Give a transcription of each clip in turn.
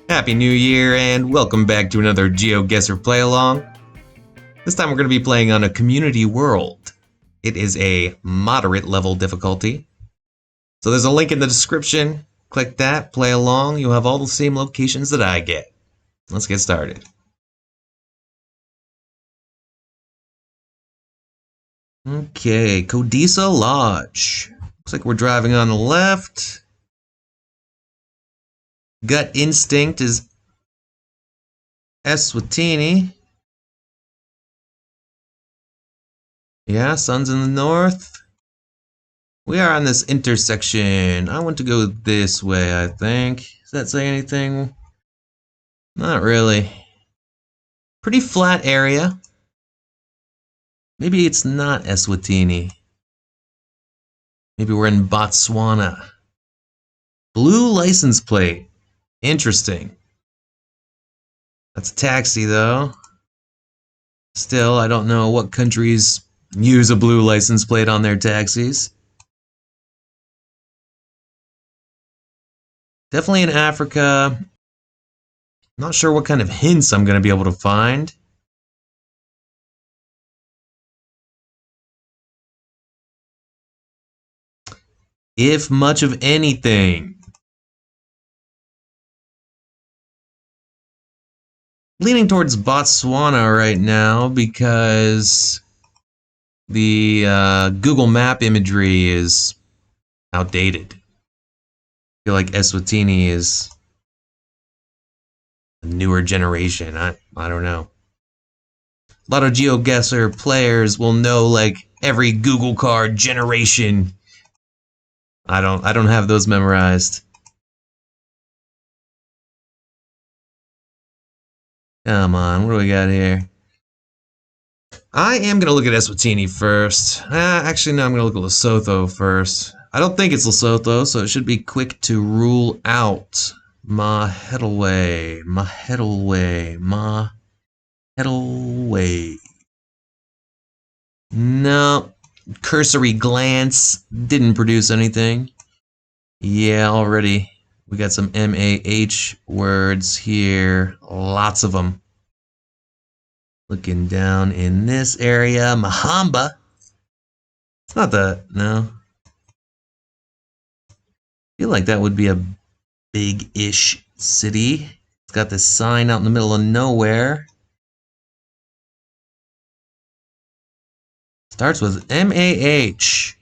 Happy New Year and welcome back to another GeoGuessr Play Along. This time we're going to be playing on a community world. It is a moderate level difficulty. So there's a link in the description. Click that, play along. You'll have all the same locations that I get. Let's get started. Okay, Codisa Lodge. Looks like we're driving on the left. Gut instinct is Eswatini. Yeah, sun's in the north. We are on this intersection. I want to go this way, I think. Does that say anything? Not really. Pretty flat area. Maybe it's not Eswatini. Maybe we're in Botswana. Blue license plate. Interesting. That's a taxi, though. Still, I don't know what countries use a blue license plate on their taxis. Definitely in Africa. Not sure what kind of hints I'm going to be able to find. If much of anything. Leaning towards Botswana right now because the Google Map imagery is outdated. I feel like Eswatini is a newer generation. I don't know. A lot of GeoGuessr players will know like every Google card generation. I don't have those memorized. Come on, what do we got here? I am going to look at Eswatini first. Actually, no, I'm going to look at Lesotho first. I don't think it's Lesotho, so it should be quick to rule out. Mahedalway. No. Cursory glance. Didn't produce anything. Yeah, already. We got some MAH words here. Lots of them. Looking down in this area. Mahamba. It's not the... No. I feel like that would be a big-ish city. It's got this sign out in the middle of nowhere. Starts with MAH.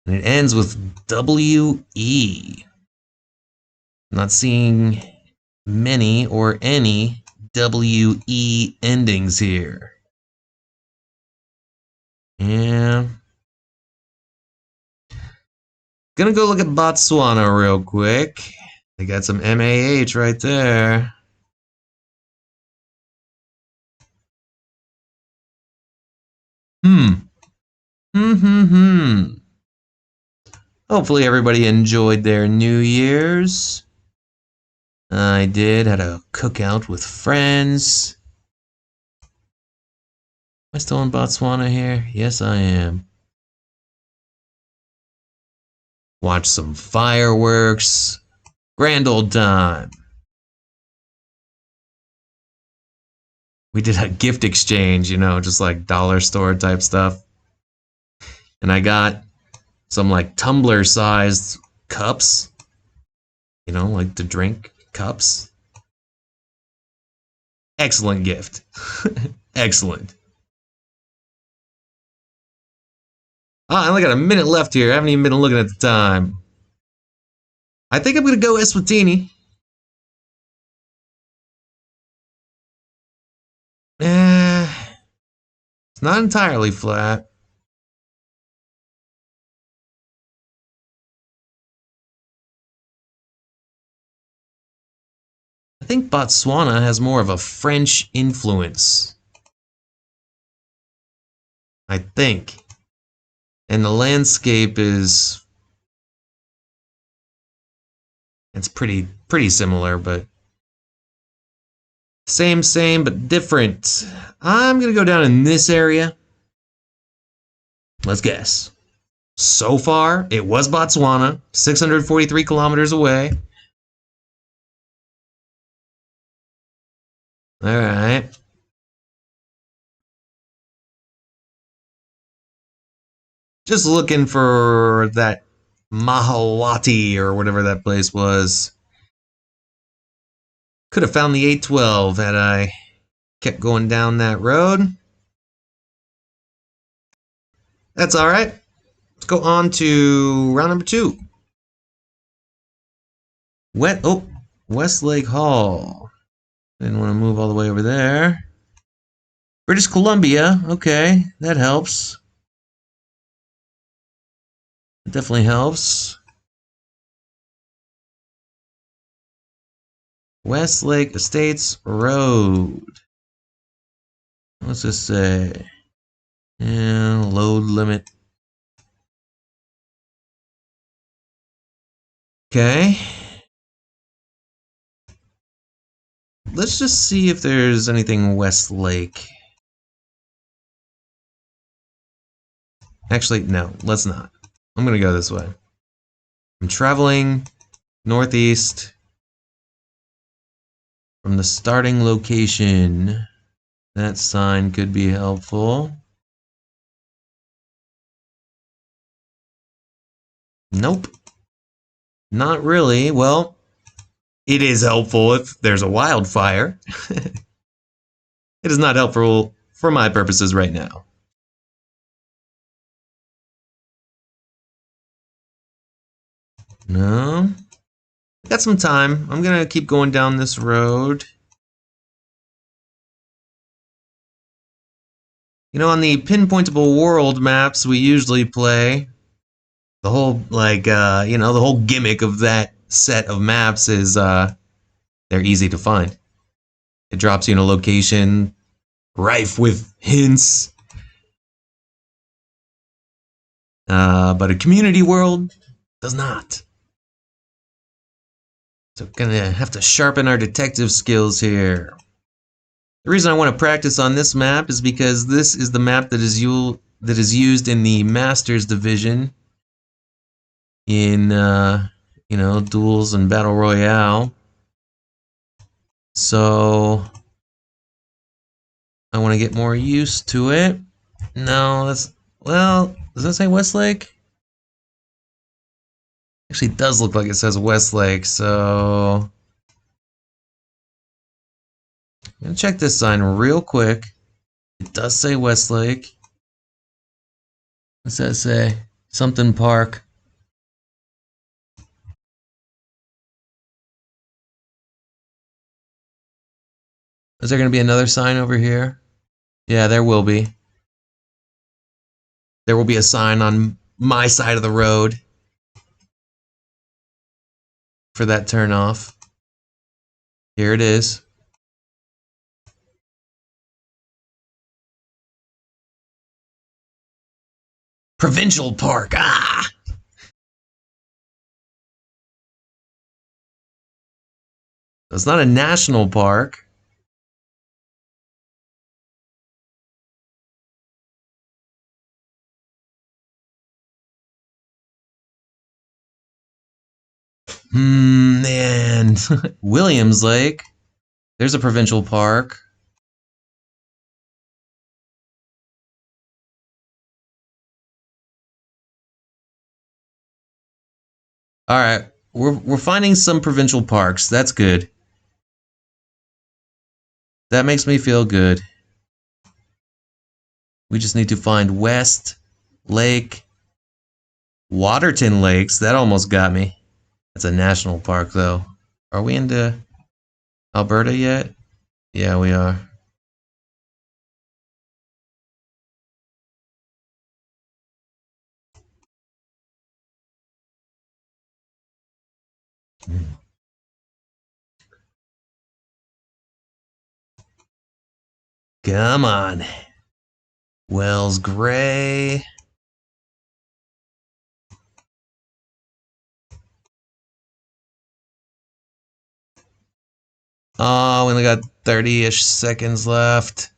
And it ends with WE. Not seeing many or any WE endings here. Yeah. Gonna go look at Botswana real quick. They got some MAH right there. Hopefully everybody enjoyed their New Year's. I did. Had a cookout with friends. Am I still in Botswana here? Yes, I am. Watch some fireworks. Grand old time. We did a gift exchange, you know, just like dollar store type stuff. And I got some like tumbler-sized cups. You know, like to drink cups. Excellent gift. Excellent. I only got a minute left here. I haven't even been looking at the time. I think I'm going to go Eswatini. It's not entirely flat. I think Botswana has more of a French influence. I think. And the landscape is... It's pretty similar, but... Same, but different. I'm going to go down in this area. Let's guess. So far, it was Botswana, 643 kilometers away. Alright. Just looking for that Mahawati or whatever that place was. Could have found the 812 had I kept going down that road. That's alright. Let's go on to round number 2. Westlake Hall. Didn't want to move all the way over there. British Columbia. Okay, that helps. It definitely helps. Westlake Estates Road. What's this say? And load limit. Okay. Let's just see if there's anything Westlake. Actually, no, let's not. I'm gonna go this way. I'm traveling northeast from the starting location. That sign could be helpful. Nope. Not really. Well, it is helpful if there's a wildfire. It is not helpful for my purposes right now. No. Got some time. I'm gonna keep going down this road. You know, on the pinpointable world maps we usually play, the whole, the whole gimmick of that set of maps is, they're easy to find. It drops you in a location rife with hints. But a community world does not. So gonna have to sharpen our detective skills here. The reason I want to practice on this map is because this is the map that is used in the Masters division in duels and battle royale. So I want to get more used to it. No, does that say Westlake? Actually, it does look like it says Westlake, so I'm gonna check this sign real quick. It does say Westlake. What's that say? Something Park. Is there gonna be another sign over here? Yeah, there will be. There will be a sign on my side of the road for that turn off. Here it is. Provincial Park. Ah! It's not a national park. Man. Williams Lake. There's a provincial park. All right, we're finding some provincial parks. That's good. That makes me feel good. We just need to find West Lake, Waterton Lakes. That almost got me. That's a national park, though. Are we into Alberta yet? Yeah, we are. Come on. Wells Gray. Oh, we only got 30-ish seconds left.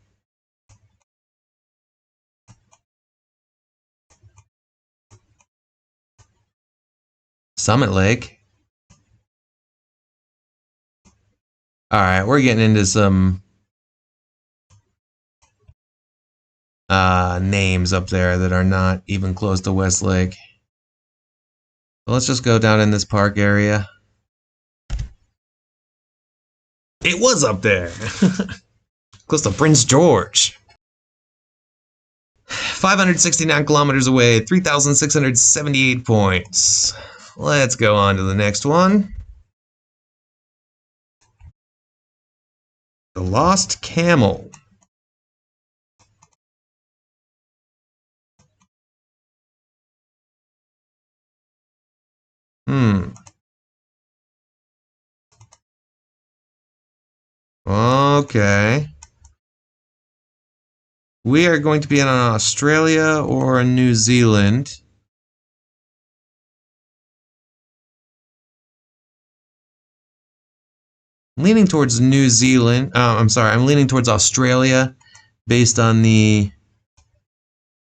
Summit Lake. All right, we're getting into some names up there that are not even close to Westlake. So let's just go down in this park area. It was up there. Close to Prince George. 569 kilometers away, 3,678 points. Let's go on to the next one. The Lost Camel. Okay. We are going to be in Australia or New Zealand. I'm leaning towards New Zealand. I'm sorry, I'm leaning towards Australia based on the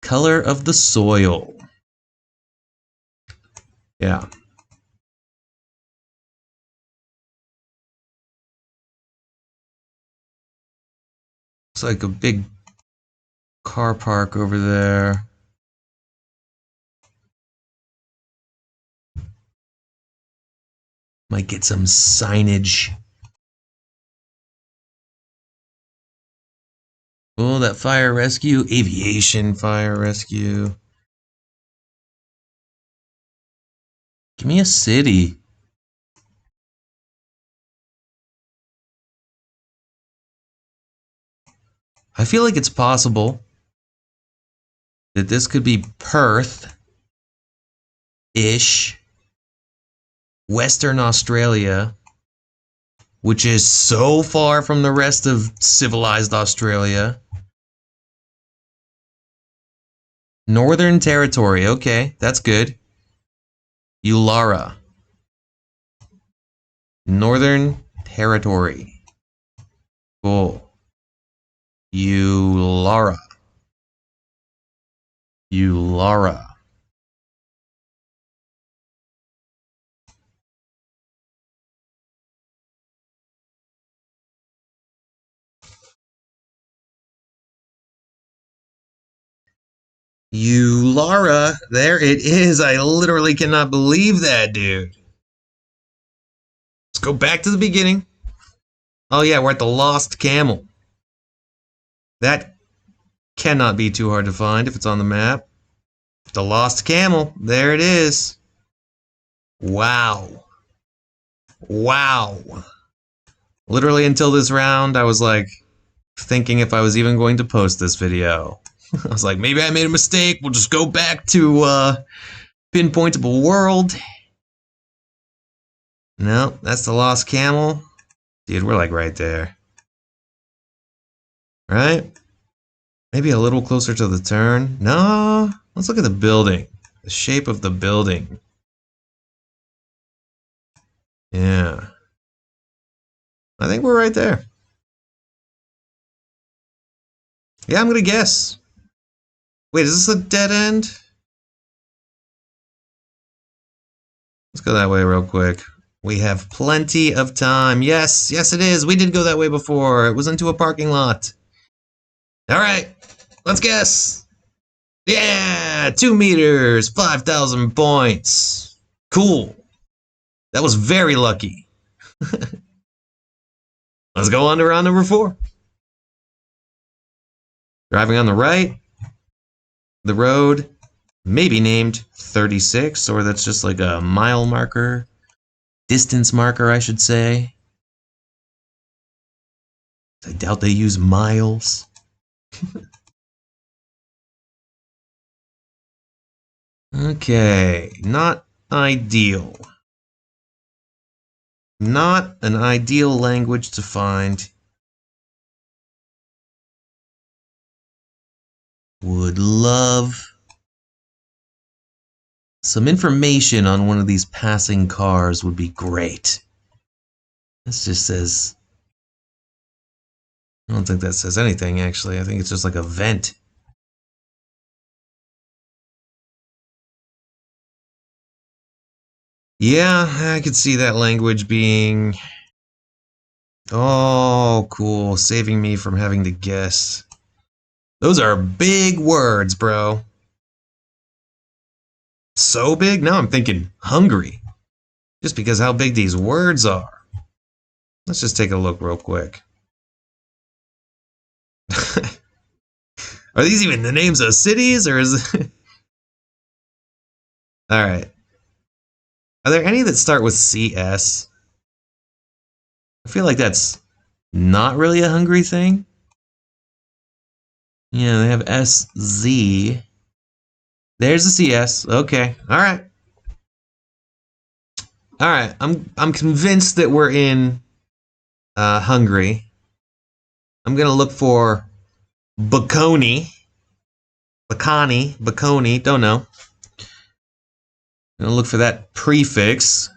color of the soil. Yeah. Looks like a big car park over there. Might get some signage. Oh, that fire rescue, aviation fire rescue. Give me a city. I feel like it's possible that this could be Perth-ish, Western Australia, which is so far from the rest of civilized Australia. Northern Territory, okay, that's good. Ulara. Northern Territory. Cool. Ulara. Ulara. Ulara, there it is. I literally cannot believe that, dude. Let's go back to the beginning. Oh yeah, we're at the Lost Camel. That cannot be too hard to find if it's on the map. The Lost Camel, there it is. Wow. Wow. Literally until this round, I was like thinking if I was even going to post this video. I was like, maybe I made a mistake. We'll just go back to pinpointable world. No, that's the Lost Camel. Dude, we're like right there. Right? Maybe a little closer to the turn. No, let's look at the building. The shape of the building. Yeah. I think we're right there. Yeah, I'm gonna guess. Wait, is this a dead end? Let's go that way real quick. We have plenty of time. Yes, yes it is. We did go that way before. It was into a parking lot. Alright, let's guess. Yeah, 2 meters, 5,000 points. Cool. That was very lucky. Let's go on to round number 4. Driving on the right. The road may be named 36, or that's just like a mile marker. Distance marker, I should say. I doubt they use miles. Okay, not ideal. Not an ideal language to find. Would love some information on one of these passing cars would be great. This just says... I don't think that says anything, actually. I think it's just like a vent. Yeah, I could see that language being... Oh, cool. Saving me from having to guess. Those are big words, bro. So big? Now I'm thinking hungry. Just because how big these words are. Let's just take a look real quick. Are these even the names of cities, or is it... Alright. Are there any that start with CS? I feel like that's not really a hungry thing. Yeah, they have SZ. There's the CS. Okay. Alright. Alright. I'm convinced that we're in Hungary. I'm gonna look for Bocconi. Bocconi, don't know. I'm gonna look for that prefix.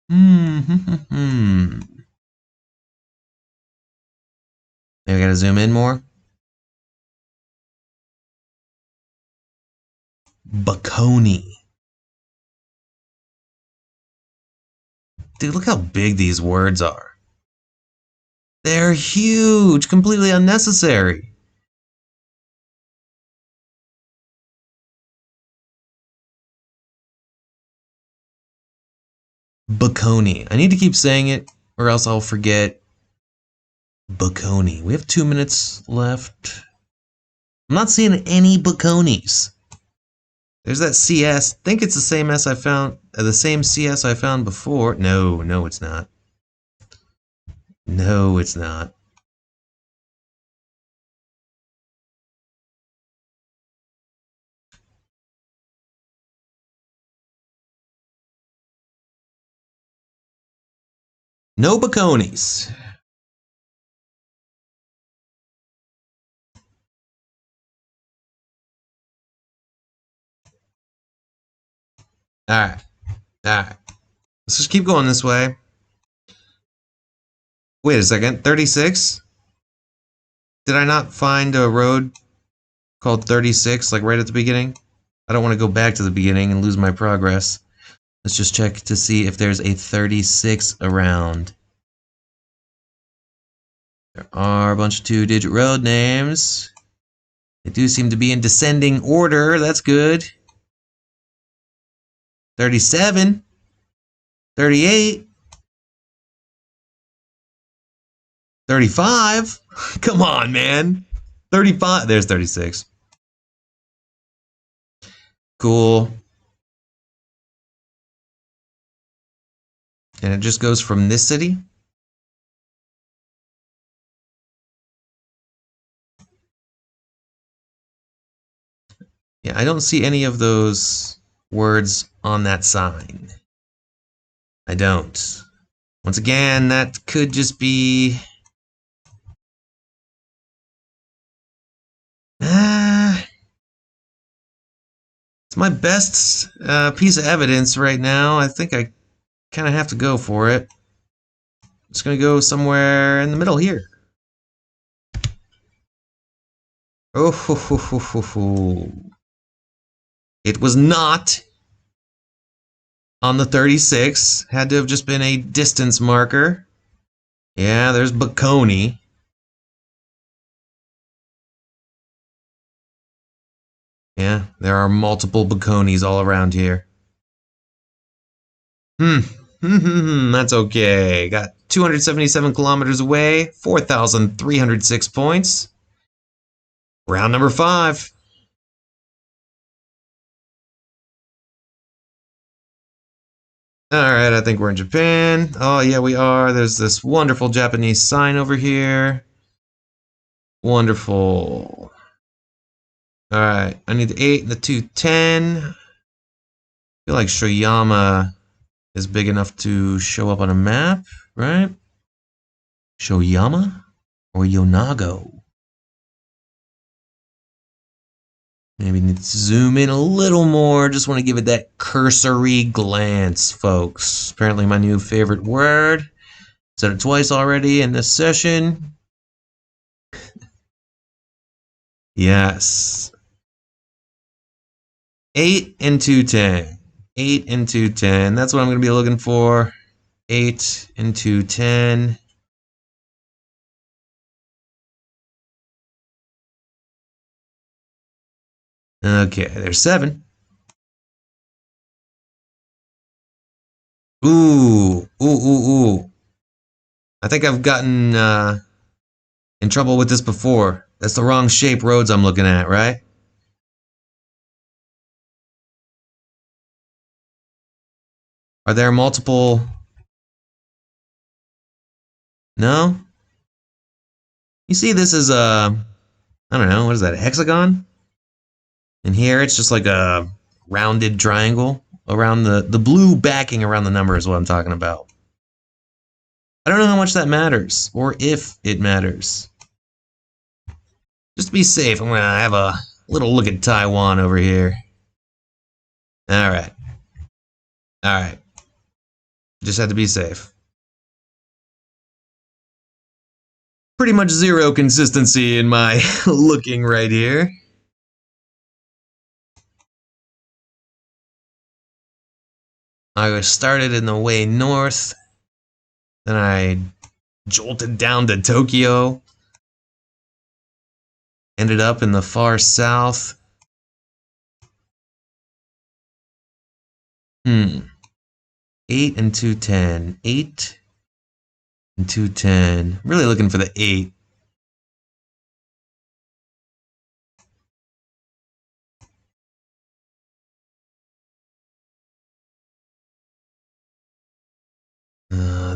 Maybe I gotta zoom in more. Bocconi. Dude, look how big these words are. They're huge, completely unnecessary. Bocconi. I need to keep saying it, or else I'll forget. Bocconi. We have 2 minutes left. I'm not seeing any Bocconis. There's that CS. I think it's the same S I found, the same CS I found before. No, no, it's not. No, it's not. No Bocconis. Alright. Alright. Let's just keep going this way. Wait a second. 36? Did I not find a road called 36, like right at the beginning? I don't want to go back to the beginning and lose my progress. Let's just check to see if there's a 36 around. There are a bunch of 2-digit road names. They do seem to be in descending order. That's good. 37. 38. 35. Come on, man. 35. There's 36. Cool. And it just goes from this city? Yeah, I don't see any of those words on that sign. I don't. Once again, that could just be... It's my best piece of evidence right now. I think I kind of have to go for it. I'm just going to go somewhere in the middle here. Oh, ho, ho, ho, ho, ho. It was not on the 36. Had to have just been a distance marker. Yeah, there's Bocconi. Yeah, there are multiple Bocconis all around here. That's okay. Got 277 kilometers away, 4,306 points. Round number 5. Alright, I think we're in Japan. Oh, yeah, we are. There's this wonderful Japanese sign over here. Wonderful. Alright, I need the 8 and the 210. I feel like Shoyama is big enough to show up on a map, right? Shoyama or Yonago? Maybe need to zoom in a little more. Just want to give it that cursory glance, folks. Apparently my new favorite word. Said it twice already in this session. Yes. 8 and 210. 8 and 210. That's what I'm going to be looking for. 8 into 10. Okay, there's 7. Ooh. I think I've gotten in trouble with this before. That's the wrong shape roads I'm looking at, right? Are there multiple? No? You see this is a, I don't know, what is that, a hexagon? And here it's just like a rounded triangle around the blue backing around the number is what I'm talking about. I don't know how much that matters, or if it matters. Just to be safe, I'm gonna have a little look at Taiwan over here. Alright. Alright. Just had to be safe. Pretty much zero consistency in my looking right here. I started in the way north, then I jolted down to Tokyo, ended up in the far south. 8 and 210. 8 and 210. Really looking for the 8.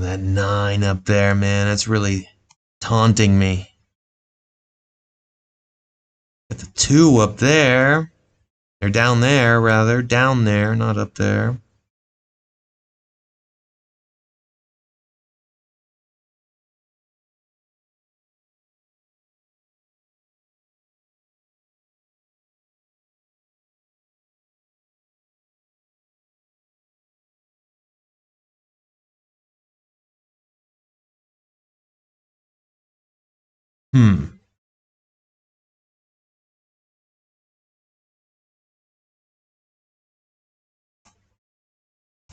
That 9 up there, man, that's really taunting me. Got the 2 up there. Or down there, rather. Down there, not up there. Hmm.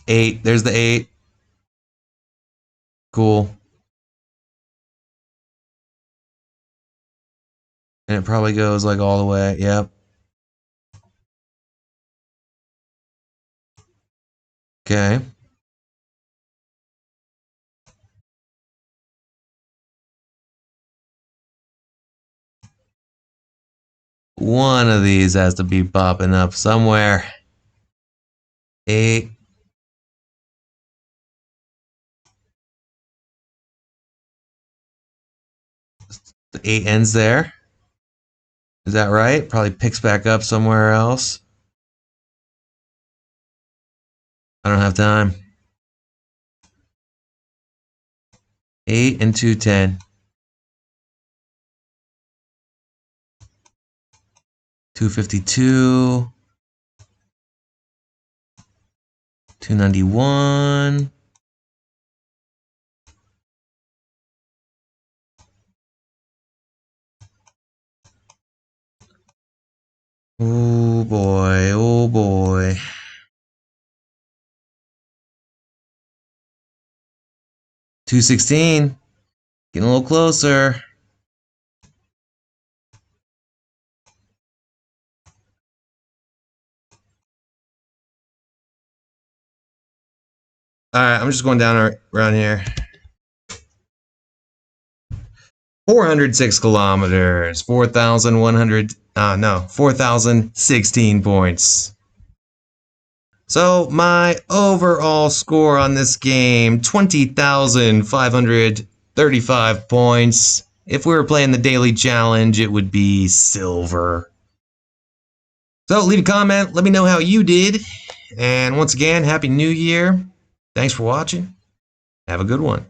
8. There's the 8. Cool. And it probably goes like all the way. Yep. Okay. One of these has to be popping up somewhere. 8. The 8 ends there. Is that right? Probably picks back up somewhere else. I don't have time. 8 and 210. 252. 291. Oh boy, oh boy. 216. Getting a little closer. Alright, I'm just going down around here. 406 kilometers. 4,016 points. So my overall score on this game, 20,535 points. If we were playing the daily challenge, it would be silver. So leave a comment, let me know how you did. And once again, Happy New Year. Thanks for watching. Have a good one.